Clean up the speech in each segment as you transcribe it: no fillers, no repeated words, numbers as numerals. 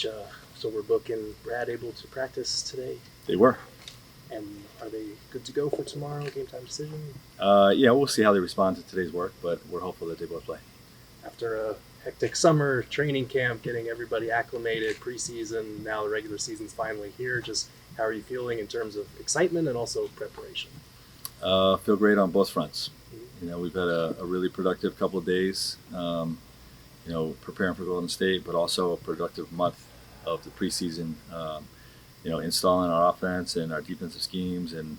coach. So we're booking Brad able to practice today? They were. And are they good to go for tomorrow, game time decision? Yeah, we'll see how they respond to today's work, but we're hopeful that they both play. After a hectic summer, training camp, getting everybody acclimated, preseason, now the regular season's finally here. Just how are you feeling in terms of excitement and also preparation? Feel great on both fronts. We've had a really productive couple of days, preparing for Golden State, but also a productive month of the preseason, installing our offense and our defensive schemes and,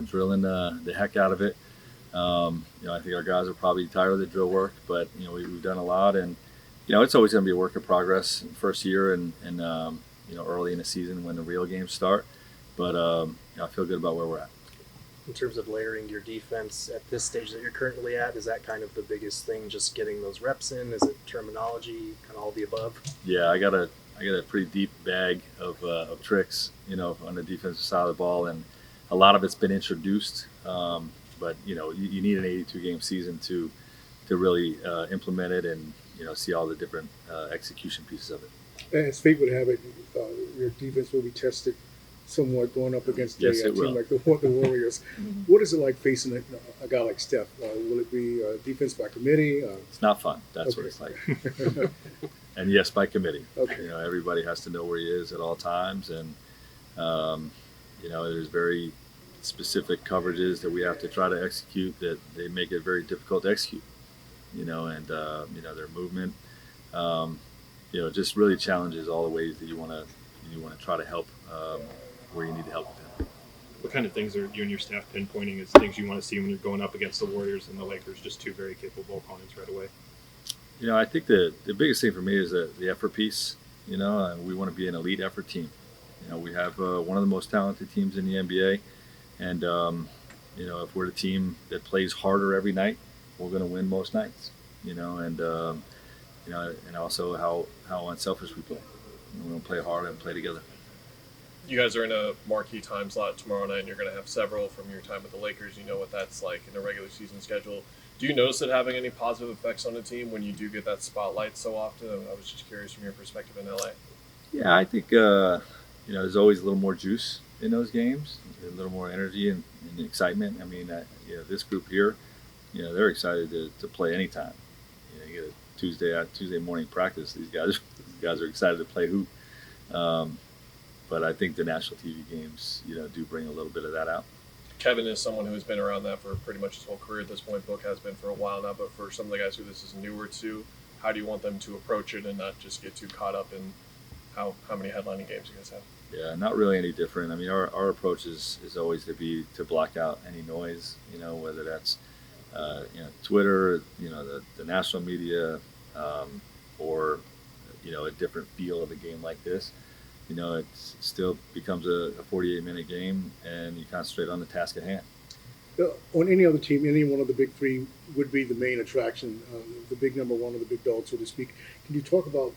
drilling the heck out of it. I think our guys are probably tired of the drill work, but, we've done a lot. And, it's always going to be a work in progress first year and early in the season when the real games start. But, I feel good about where we're at. In terms of layering your defense at this stage that you're currently at, is that kind of the biggest thing, just getting those reps in? Is it terminology, kind of all the above? Yeah, I got a pretty deep bag of tricks, on the defensive side of the ball, and a lot of it's been introduced. But you need an 82-game season to really implement it and see all the different execution pieces of it. As fate would have it, your defense will be tested somewhat going up against a team like the Warriors. What is it like facing a guy like Steph? Will it be defense by committee? It's not fun. That's what it's like. And yes, by committee. Okay. Everybody has to know where he is at all times, and there's very specific coverages that we have to try to execute that they make it very difficult to execute. And their movement, just really challenges all the ways that you want to try to help where you need to help with them. What kind of things are you and your staff pinpointing as things you want to see when you're going up against the Warriors and the Lakers, just two very capable opponents right away? I think the biggest thing for me is the effort piece. We want to be an elite effort team. We have one of the most talented teams in the NBA, and if we're the team that plays harder every night, we're going to win most nights. And also how unselfish we play. We're going to play hard and play together. You guys are in a marquee time slot tomorrow night, and you're going to have several from your time with the Lakers. You know what that's like in the regular season schedule. Do you notice it having any positive effects on the team when you do get that spotlight so often? I was just curious from your perspective in LA. Yeah, I think there's always a little more juice in those games, a little more energy and excitement. I mean, this group here, they're excited to play anytime. You get a Tuesday morning practice. These guys are excited to play hoop. But I think the national TV games, do bring a little bit of that out. Kevin is someone who has been around that for pretty much his whole career at this point. Book has been for a while now, but for some of the guys who this is newer to, how do you want them to approach it and not just get too caught up in how many headlining games you guys have? Yeah, not really any different. I mean, our approach is always to block out any noise, whether that's Twitter, the national media, or a different feel of a game like this. It still becomes a 48-minute game, and you concentrate on the task at hand. On any other team, any one of the big three would be the main attraction, the big number one or the big dog, so to speak. Can you talk about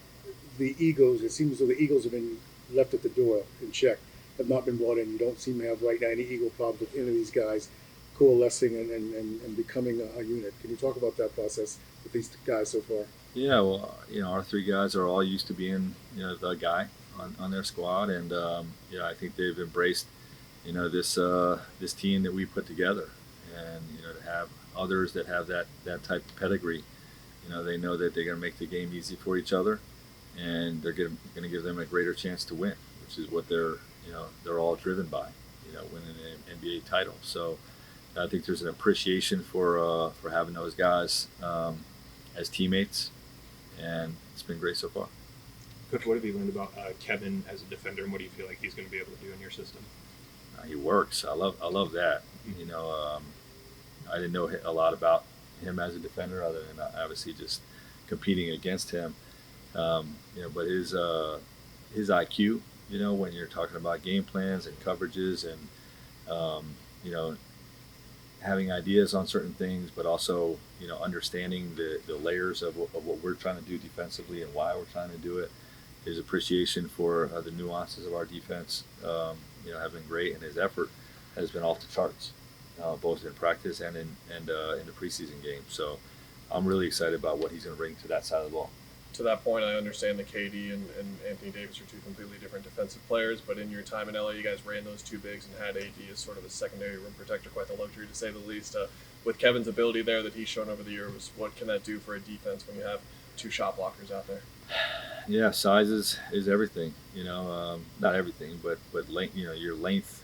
the egos? It seems as though the egos have been left at the door in check, have not been brought in. You don't seem to have right now any ego problems with any of these guys coalescing and becoming a unit. Can you talk about that process with these guys so far? Yeah, well, our three guys are all used to being, the guy on their squad, and I think they've embraced, this team that we put together, and to have others that have that type of pedigree, they know that they're going to make the game easy for each other, and they're going to give them a greater chance to win, which is what they're all driven by, winning an NBA title. So I think there's an appreciation for having those guys as teammates, and it's been great so far. Coach, what have you learned about Kevin as a defender, and what do you feel like he's going to be able to do in your system? He works. I love that. I didn't know a lot about him as a defender, other than obviously just competing against him. But his IQ, when you're talking about game plans and coverages, and having ideas on certain things, but also understanding the layers of what we're trying to do defensively and why we're trying to do it. His appreciation for the nuances of our defense, have been great, and his effort has been off the charts, both in practice and in the preseason game. So I'm really excited about what he's going to bring to that side of the ball. to that point, I understand that KD and Anthony Davis are two completely different defensive players, but in your time in LA, you guys ran those two bigs and had AD as sort of a secondary rim protector, quite the luxury to say the least. With Kevin's ability there that he's shown over the years, what can that do for a defense when you have two shot blockers out there? Yeah, size is everything. Not everything, but length. Your length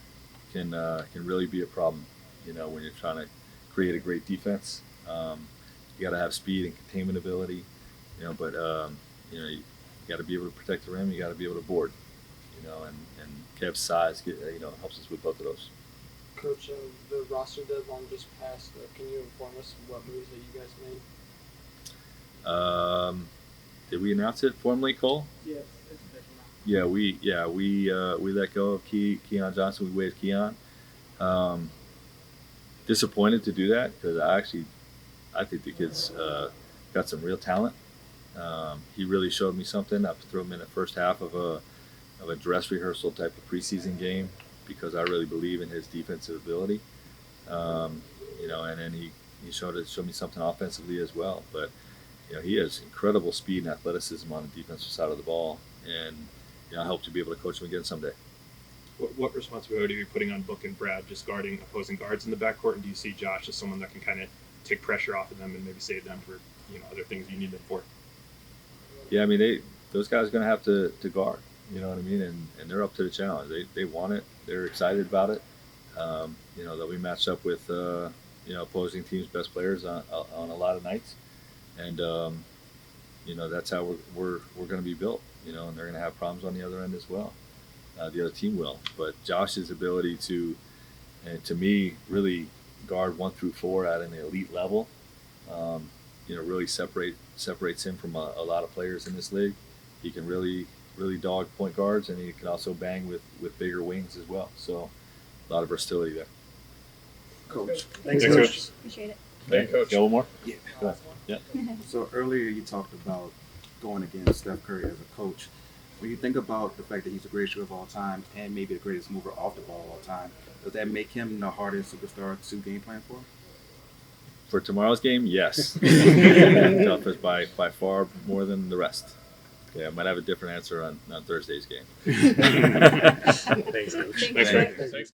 can really be a problem. When you're trying to create a great defense, you got to have speed and containment ability. But you got to be able to protect the rim. You got to be able to board. And Kev's size helps us with both of those. Coach, the roster deadline just passed. Can you inform us what moves that you guys made? Did we announce it formally, Cole? Yes, it's official now. We let go of Keon Johnson. We waived Keon. Disappointed to do that because I think the kid's got some real talent. He really showed me something. I threw him in the first half of a dress rehearsal type of preseason game because I really believe in his defensive ability. And then he showed me something offensively as well. But he has incredible speed and athleticism on the defensive side of the ball, and I hope to be able to coach him again someday. What responsibility are you putting on Book and Brad just guarding opposing guards in the backcourt, and do you see Josh as someone that can kind of take pressure off of them and maybe save them for other things you need them for? Yeah, I mean those guys are going to have to guard. You know what I mean? And they're up to the challenge. They want it. They're excited about it. They'll be matched up with opposing teams' best players on a lot of nights, and that's how we're going to be built. And they're going to have problems on the other end as well. The other team will. But Josh's ability to me, really guard 1 through 4 at an elite level, really separates him from a lot of players in this league. He can really dog point guards, and he can also bang with bigger wings as well. So a lot of versatility there. Coach. Thanks, Thanks, Coach. Coach. Appreciate it. Thank you, Coach. Got one more? Yeah. Go ahead. Yeah. So earlier you talked about going against Steph Curry as a coach. When you think about the fact that he's the greatest shooter of all time and maybe the greatest mover off the ball of all time, does that make him the hardest superstar to game plan for? For tomorrow's game, yes. Toughest by far more than the rest. Yeah, I might have a different answer on Thursday's game. Thanks, Coach. Thank Thanks, you. man. Thanks.